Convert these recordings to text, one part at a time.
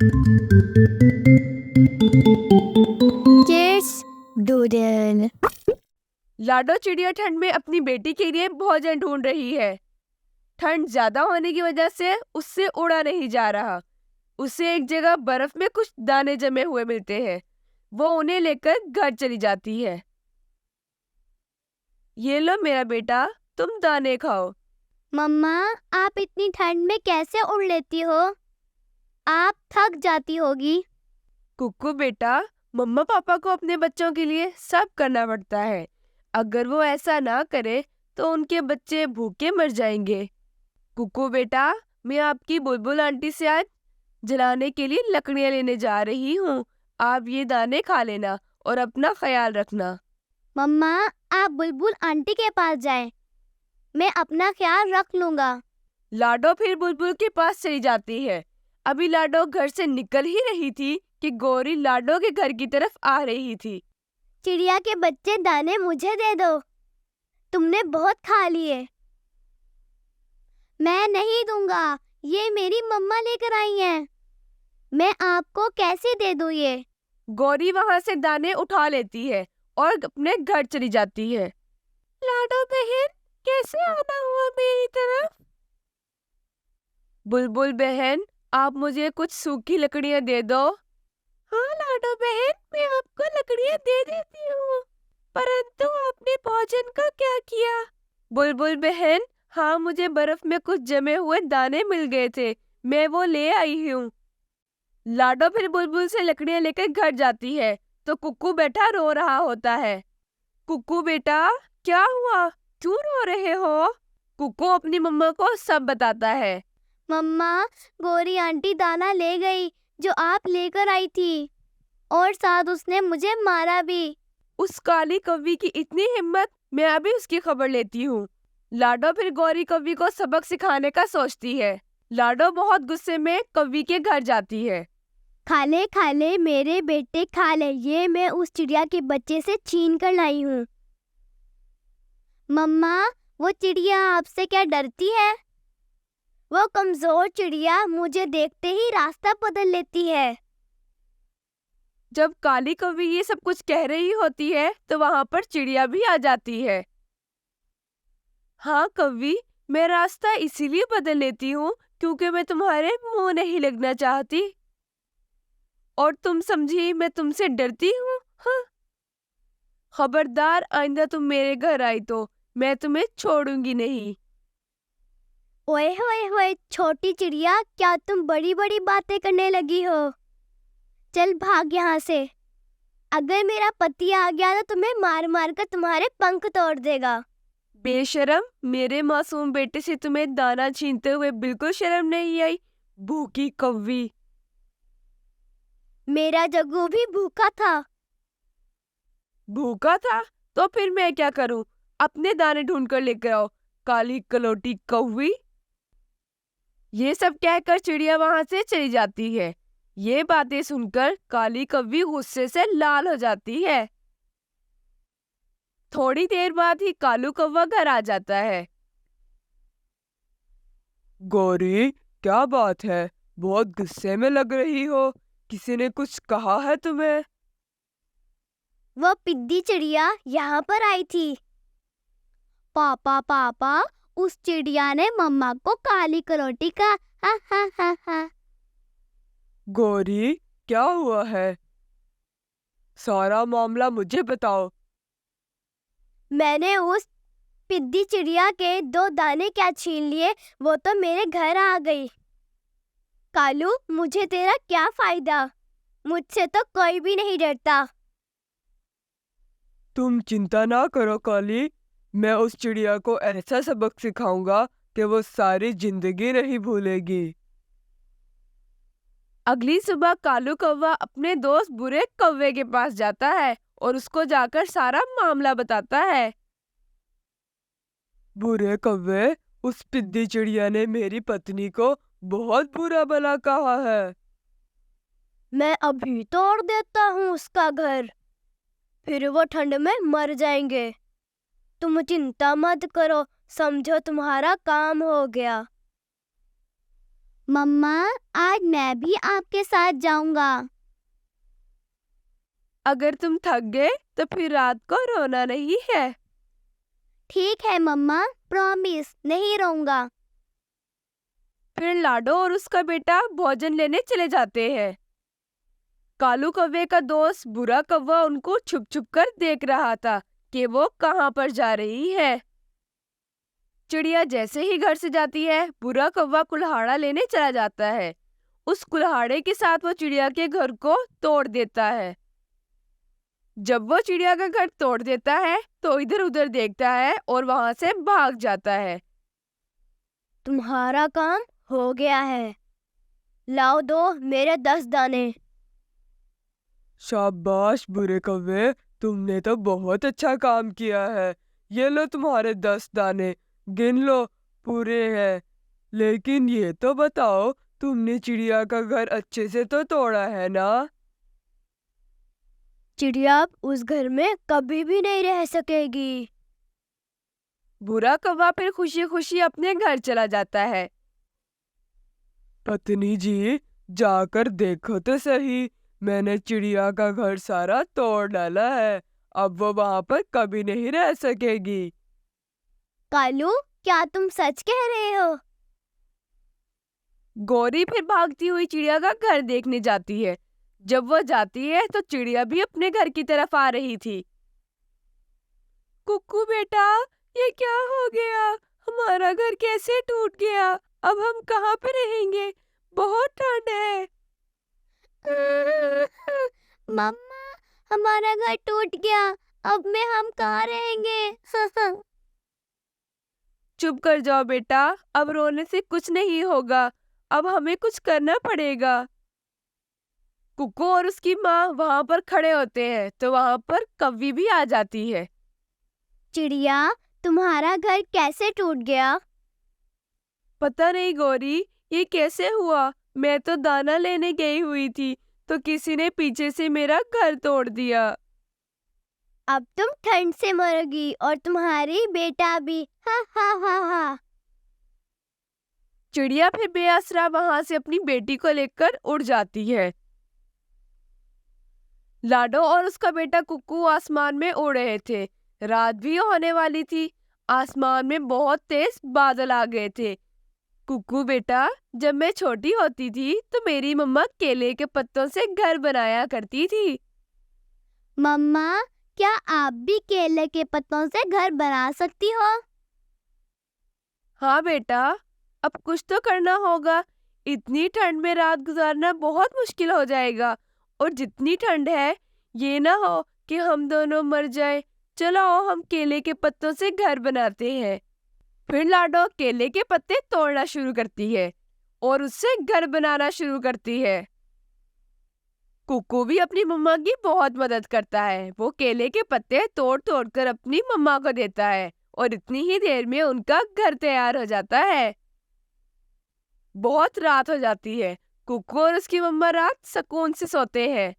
Cheers, doodle. लाडो चिड़िया ठंड में अपनी बेटी के लिए भोजन ढूंढ रही है। ठंड ज्यादा होने की वजह से उससे उड़ा नहीं जा रहा। उसे एक जगह बर्फ में कुछ दाने जमे हुए मिलते हैं। वो उन्हें लेकर घर चली जाती है। ये लो मेरा बेटा, तुम दाने खाओ। मम्मा, आप इतनी ठंड में कैसे उड़ लेती हो? आप थक जाती होगी। कुक्कू बेटा, मम्मा पापा को अपने बच्चों के लिए सब करना पड़ता है। अगर वो ऐसा ना करे तो उनके बच्चे भूखे मर जाएंगे। कुक्कू बेटा, मैं आपकी बुलबुल आंटी से आज जलाने के लिए लकड़ियाँ लेने जा रही हूँ। आप ये दाने खा लेना और अपना ख्याल रखना। मम्मा, आप बुलबुल आंटी के पास जाएं। मैं अपना ख्याल रख लूंगा। लाडो फिर बुलबुल के पास चली जाती है। अभी लाडो घर से निकल ही रही थी कि गौरी लाडो के घर की तरफ आ रही थी। चिड़िया के बच्चे दाने मुझे दे दो। तुमने बहुत खा लिए। मैं नहीं दूंगा। ये मेरी मम्मा लेकर आई हैं। मैं आपको कैसे दे दूं ये? गौरी वहां से दाने उठा लेती है और अपने घर चली जाती है। लाडो बहन, कैसे आना हुआ मेरी तरफ? बुलबुल बहन, आप मुझे कुछ सूखी लकड़ियां दे दो। हाँ लाडो बहन, मैं आपको लकड़ियां दे देती हूँ, परंतु आपने भोजन का क्या किया? बुलबुल बहन, हाँ मुझे बर्फ में कुछ जमे हुए दाने मिल गए थे, मैं वो ले आई हूँ। लाडो फिर बुलबुल से लकड़ियां लेकर घर जाती है तो कुक्कू बैठा रो रहा होता है। कुक्कू बेटा, क्या हुआ? क्यों रो रहे हो? कुक्कू अपनी मम्मा को सब बताता है। मम्मा, गौरी आंटी दाना ले गई जो आप लेकर आई थी, और साथ उसने मुझे मारा भी। उस काली कौवी की इतनी हिम्मत, मैं अभी उसकी खबर लेती हूँ। लाडो फिर गौरी कौवी को सबक सिखाने का सोचती है। लाडो बहुत गुस्से में कौवी के घर जाती है। खा ले मेरे बेटे, खा ले। ये मैं उस चिड़िया के बच्चे से छीन कर लाई हूँ। मम्मा, वो चिड़िया आपसे क्या डरती है? वो कमजोर चिड़िया मुझे देखते ही रास्ता बदल लेती है। जब काली कौवी ये सब कुछ कह रही होती है तो वहां पर चिड़िया भी आ जाती है। हाँ कौवी, मैं रास्ता इसीलिए बदल लेती हूँ क्योंकि मैं तुम्हारे मुंह नहीं लगना चाहती। और तुम समझी मैं तुमसे डरती हूँ? हाँ। खबरदार, आइंदा तुम मेरे घर आई तो मैं तुम्हें छोड़ूंगी नहीं। ओए होए होए, छोटी चिड़िया, क्या तुम बड़ी बड़ी बातें करने लगी हो? चल भाग यहाँ से। अगर मेरा पति आ गया तो तुम्हें मार मार कर तुम्हारे पंख तोड़ देगा। बेशरम, मेरे मासूम बेटे से तुम्हें दाना छीनते हुए बिल्कुल शर्म नहीं आई? भूखी कौवी। मेरा जग्गू भी भूखा था। भूखा था तो फिर मैं क्या करूं? अपने दाने ढूंढ कर लेकर आओ, काली कलोटी कौवी। ये सब कहकर चिड़िया वहां से चली जाती है। ये बातें सुनकर काली कौवी गुस्से से लाल हो जाती है। थोड़ी देर बाद ही कालू कौवा घर आ जाता है। गौरी, क्या बात है? बहुत गुस्से में लग रही हो। किसी ने कुछ कहा है तुम्हें? वो पिद्दी चिड़िया यहाँ पर आई थी। पापा पापा, उस चिड़िया ने मम्मा को काली करोटी का हा हा हा हा। गौरी, क्या हुआ है? सारा मामला मुझे बताओ। मैंने उस पिद्दी चिड़िया के 2 दाने क्या छीन लिए, वो तो मेरे घर आ गई। कालू, मुझे तेरा क्या फायदा? मुझसे तो कोई भी नहीं डरता। तुम चिंता ना करो काली, मैं उस चिड़िया को ऐसा सबक सिखाऊंगा कि वो सारी जिंदगी नहीं भूलेगी। अगली सुबह कालू कौवा अपने दोस्त बुरे कौवे के पास जाता है और उसको जाकर सारा मामला बताता है। बुरे कौवे, उस पिद्दी चिड़िया ने मेरी पत्नी को बहुत बुरा भला कहा है। मैं अभी तोड़ देता हूँ उसका घर, फिर वो ठंड में मर जाएंगे। तुम चिंता मत करो, समझो तुम्हारा काम हो गया। मम्मा, आज मैं भी आपके साथ जाऊंगा। अगर तुम थक गए तो फिर रात को रोना नहीं है। ठीक है मम्मा, प्रॉमिस नहीं रहूंगा। फिर लाडो और उसका बेटा भोजन लेने चले जाते हैं। कालू कौवे का दोस्त बुरा कौवा उनको छुप छुप कर देख रहा था कि वो कहाँ पर जा रही है। चिड़िया जैसे ही घर से जाती है, बुरा कौवा कुल्हाड़ा लेने चला जाता है। उस कुल्हाड़े के साथ वो चिड़िया के घर को तोड़ देता है। जब वो चिड़िया का घर तोड़ देता है तो इधर उधर देखता है और वहां से भाग जाता है। तुम्हारा काम हो गया है। लाओ दो मेरे 10 दाने। शाबाश बुरे कौवे, तुमने तो बहुत अच्छा काम किया है। ये लो तुम्हारे 10 दाने, गिन लो, पूरे हैं। लेकिन ये तो बताओ, तुमने चिड़िया का घर अच्छे से तो तोड़ा है ना? चिड़िया अब उस घर में कभी भी नहीं रह सकेगी। बुरा कौवा फिर खुशी खुशी अपने घर चला जाता है। पत्नी जी, जाकर देखो तो सही, मैंने चिड़िया का घर सारा तोड़ डाला है। अब वो वहां पर कभी नहीं रह सकेगी। कालू, क्या तुम सच कह रहे हो? गौरी फिर भागती हुई चिड़िया का घर देखने जाती है। जब वो जाती है तो चिड़िया भी अपने घर की तरफ आ रही थी। कुक्कू बेटा, ये क्या हो गया? हमारा घर कैसे टूट गया? अब हम कहाँ पे रहेंगे? बहुत ठंड है। मम्मा, हमारा घर टूट गया। अब में हम कहाँ रहेंगे? चुप कर जाओ बेटा, अब रोने से कुछ नहीं होगा। अब हमें कुछ करना पड़ेगा। कुक्कू और उसकी माँ वहां पर खड़े होते हैं तो वहां पर कव्वी भी आ जाती है। चिड़िया, तुम्हारा घर कैसे टूट गया? पता नहीं गौरी, ये कैसे हुआ? मैं तो दाना लेने गई हुई थी तो किसी ने पीछे से मेरा घर तोड़ दिया। अब तुम ठंड से मरोगी और तुम्हारी बेटा भी। हा हा हा हा। चिड़िया फिर बेआसरा वहां से अपनी बेटी को लेकर उड़ जाती है। लाडो और उसका बेटा कुक्कू आसमान में उड़ रहे थे। रात भी होने वाली थी। आसमान में बहुत तेज बादल आ गए थे। कुक्कू बेटा, जब मैं छोटी होती थी तो मेरी मम्मा केले के पत्तों से घर बनाया करती थी। मम्मा, क्या आप भी केले के पत्तों से घर बना सकती हो? हाँ बेटा, अब कुछ तो करना होगा। इतनी ठंड में रात गुजारना बहुत मुश्किल हो जाएगा। और जितनी ठंड है, ये ना हो कि हम दोनों मर जाए। चलो आओ, हम केले के पत्तों से घर बनाते हैं। फिर लाडो केले के पत्ते तोड़ना शुरू करती है और उससे घर बनाना शुरू करती है। कुक्कू भी अपनी मम्मा की बहुत मदद करता है। वो केले के पत्ते तोड़ तोड़ कर अपनी मम्मा को देता है और इतनी ही देर में उनका घर तैयार हो जाता है। बहुत रात हो जाती है। कुक्कू और उसकी मम्मा रात सुकून से सोते हैं।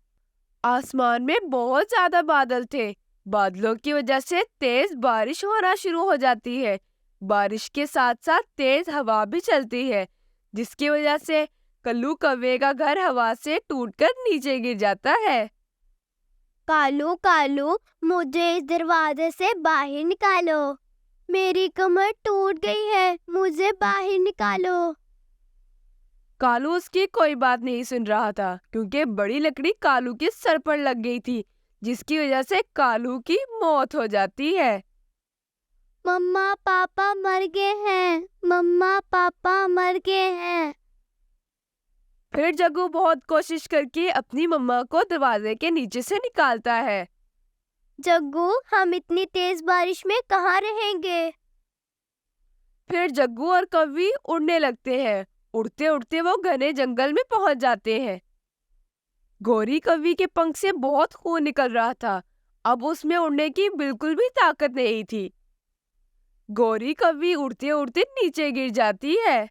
आसमान में बहुत ज्यादा बादल थे। बादलों की वजह से तेज बारिश होना शुरू हो जाती है। बारिश के साथ साथ तेज हवा भी चलती है, जिसकी वजह से कल्लू कौवे का घर हवा से टूटकर नीचे गिर जाता है। कालू कालू, मुझे इस दरवाजे से बाहर निकालो। मेरी कमर टूट गई है, मुझे बाहर निकालो। कालू उसकी कोई बात नहीं सुन रहा था क्योंकि बड़ी लकड़ी कालू के सर पर लग गई थी, जिसकी वजह से कालू की मौत हो जाती है। मम्मा पापा मर गए हैं। मम्मा पापा मर गए हैं। फिर जग्गू बहुत कोशिश करके अपनी मम्मा को दरवाजे के नीचे से निकालता है। जग्गू, हम इतनी तेज बारिश में कहाँ रहेंगे? फिर जग्गू और कव्वी उड़ने लगते हैं। उड़ते उड़ते वो घने जंगल में पहुंच जाते हैं। गौरी कव्वी के पंख से बहुत खून निकल रहा था। अब उसमें उड़ने की बिल्कुल भी ताकत नहीं थी। गौरी कव्वी उड़ते उड़ते नीचे गिर जाती है।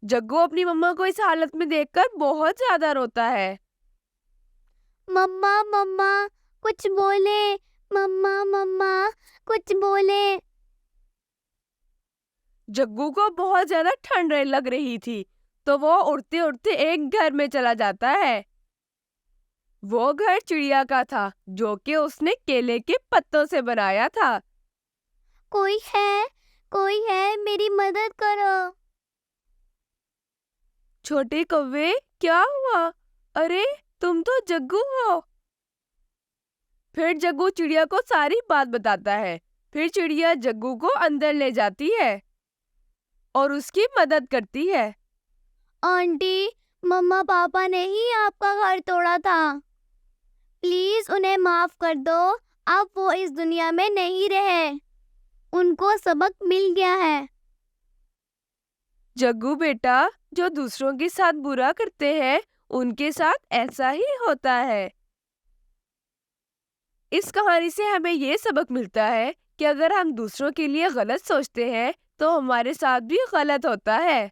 जग्गू अपनी मम्मा को इस हालत में देखकर बहुत ज्यादा रोता है। मम्मा मम्मा, कुछ बोले। मम्मा मम्मा, कुछ बोले। जग्गू को बहुत ज्यादा ठंड लग रही थी, तो वो उड़ते उड़ते एक घर में चला जाता है। वो घर चिड़िया का था, जो कि उसने केले के पत्तों से बनाया था। कोई है, मेरी मदद करो। छोटे कौवे, क्या हुआ? अरे, तुम तो जग्गू हो। फिर जग्गू चिड़िया को सारी बात बताता है। फिर चिड़िया जग्गू को अंदर ले जाती है और उसकी मदद करती है। आंटी, मम्मा पापा ने ही आपका घर तोड़ा था। प्लीज उन्हें माफ कर दो। अब वो इस दुनिया में नहीं रहे। उनको सबक मिल गया है। जग्गू बेटा, जो दूसरों के साथ बुरा करते हैं, उनके साथ ऐसा ही होता है। इस कहानी से हमें ये सबक मिलता है कि अगर हम दूसरों के लिए गलत सोचते हैं, तो हमारे साथ भी गलत होता है।